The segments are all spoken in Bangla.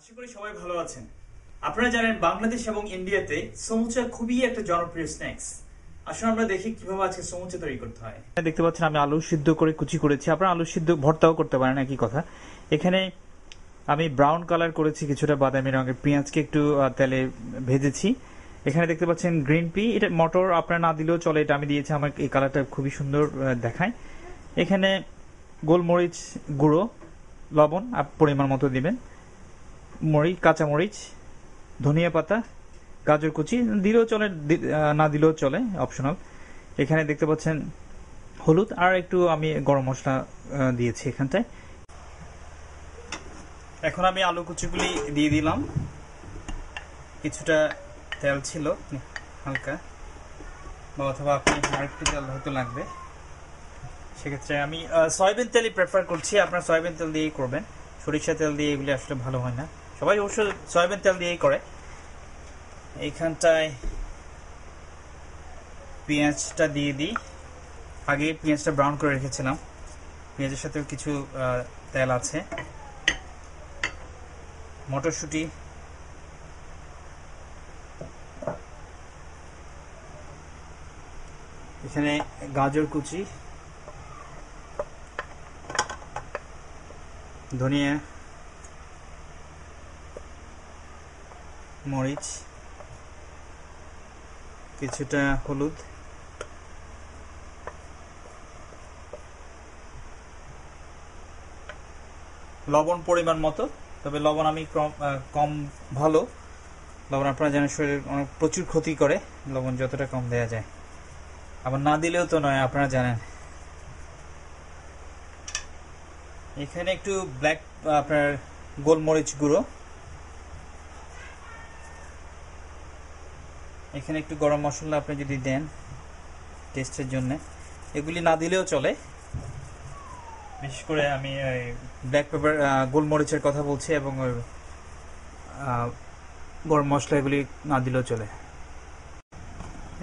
আশা করি সবাই ভালো আছেন। আপনারা জানেন বাংলাদেশ এবং ইন্ডিয়াতে সমুচা খুবই একটা জনপ্রিয় স্ন্যাক্স। আসলে আমরা দেখি কিভাবে আজকে সমুচা তৈরি করতে হয়। দেখতে পাচ্ছেন আমি আলু সিদ্ধ করে কুচি করেছি। আপনারা আলু সিদ্ধ ভর্তাও করতে পারেন, একই কথা। এখানে আমি ব্রাউন কালার করেছি, কিছুটা বাদামি রঙের পেঁয়াজকে একটু তেলে ভেজেছি। এখানে দেখতে পাচ্ছেন গ্রিন পি, এটা মটর আপনারা না দিলেও চলে, এটা আমি দিয়েছি, আমার এই কালারটা খুবই সুন্দর দেখায়। এখানে গোলমরিচ গুঁড়ো, লবণ পরিমাণ মতো দিবেন, কাঁচামরিচ, ধনিয়া পাতা, গাজর কুচি দিলেও চলে, না দিলেও চলে, অপশনাল। এখানে দেখতে পাচ্ছেন হলুদ আর একটু আমি গরম মশলা দিয়েছি এখানটায়। এখন আমি আলু কুচিগুলি দিয়ে দিলাম। কিছুটা তেল ছিল হালকা, বা অথবা আপনি আরেকটু তেল হয়তো লাগবে, সেক্ষেত্রে আমি সয়াবিন তেলই প্রেফার করছি। আপনার সয়াবিন তেল দিয়েই করবেন, সরিষা তেল দিয়ে এগুলি আসলে ভালো হয় না। সবাই অবশ্য সয়াবিন তেল দিয়েই করে। এইখানটায় পেঁয়াজটা দিয়ে দিই। আগে পেঁয়াজটা ব্রাউন করে রেখেছিলাম, পেঁয়াজের সাথেও কিছু তেল আছে। মটরশুঁটি, এখানে গাজর কুচি, ধনিয়া, মরিচ, কিছুটা হলুদ, লবণ পরিমাণ মতো। তবে লবণ আমি কম ভালো। লবণ আপনারা জানেন শরীরের অনেক প্রচুর ক্ষতি করে, লবণ যতটা কম দেওয়া যায়। আবার না দিলেও তো নয়, আপনারা জানেন। এখানে একটু ব্ল্যাক আপনার গোলমরিচ গুঁড়ো, এখানে একটু গরম মশলা আপনি যদি দেন টেস্টের জন্য। এগুলি না দিলেও চলে, বিশেষ করে আমি ব্ল্যাক পেপার গোলমরিচের কথা বলছি, এবং গরম মশলা এগুলি না দিলেও চলে।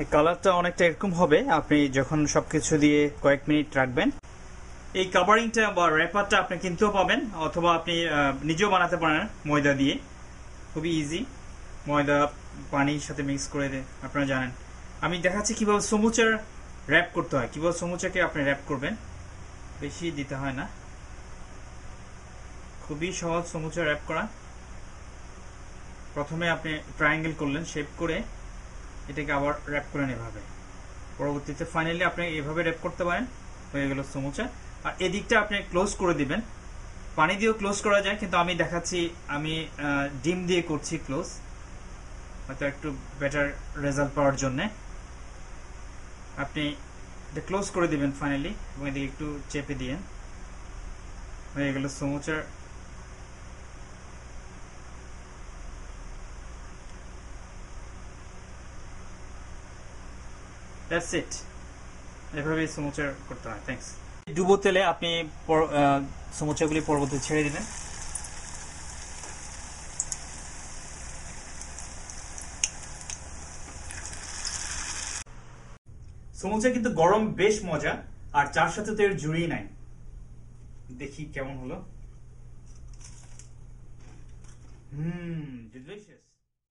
এই কালারটা অনেকটা এরকম হবে আপনি যখন সবকিছু দিয়ে কয়েক মিনিট রাখবেন। এই কাভারিংটা বা র্যাপারটা আপনি কিনতেও পাবেন, অথবা আপনি নিজেও বানাতে পারেন ময়দা দিয়ে, খুবই ইজি। ময়দা পানির সাথে মিক্স করে আপনারা জানেন। আমি দেখাচ্ছি কিভাবে সমুচার র্যাপ করতে হয়, কিভাবে সমুচাকে আপনি র্যাপ করবেন। বেশি দিতে হয় না, খুবই সহজ সমুচা র্যাপ করা। প্রথমে আপনি ট্রায়াঙ্গেল করলেন, শেপ করে এটাকে আবার র্যাপ করে এভাবে। পরবর্তীতে ফাইনালি আপনি এভাবে র্যাপ করতে পারেন, হয়ে গেল সমুচা। আর এদিকটা আপনি ক্লোজ করে দিবেন। পানি দিয়েও ক্লোজ করা যায়, কিন্তু আমি দেখাচ্ছি আমি ডিম দিয়ে করছি ক্লোজ, হয়তো একটু বেটার রেজাল্ট পাওয়ার জন্যে। আপনি এটা ক্লোজ করে দিবেন ফাইনালি, এবং এদিকে একটু চেপে দিয়ে হয়ে গেল সমুচার। দ্যাটস ইট, এভাবেই সমুচা করতে হয়। থ্যাংকস। ডুবো তেলে আপনি সমুচাগুলি পরবর্তীতে ছেড়ে দিবেন। সমুচা কিন্তু গরম বেশ মজা, আর চার সাথে তো এর জুড়ি নাই। দেখি কেমন হলো। ডিলিশিয়াস।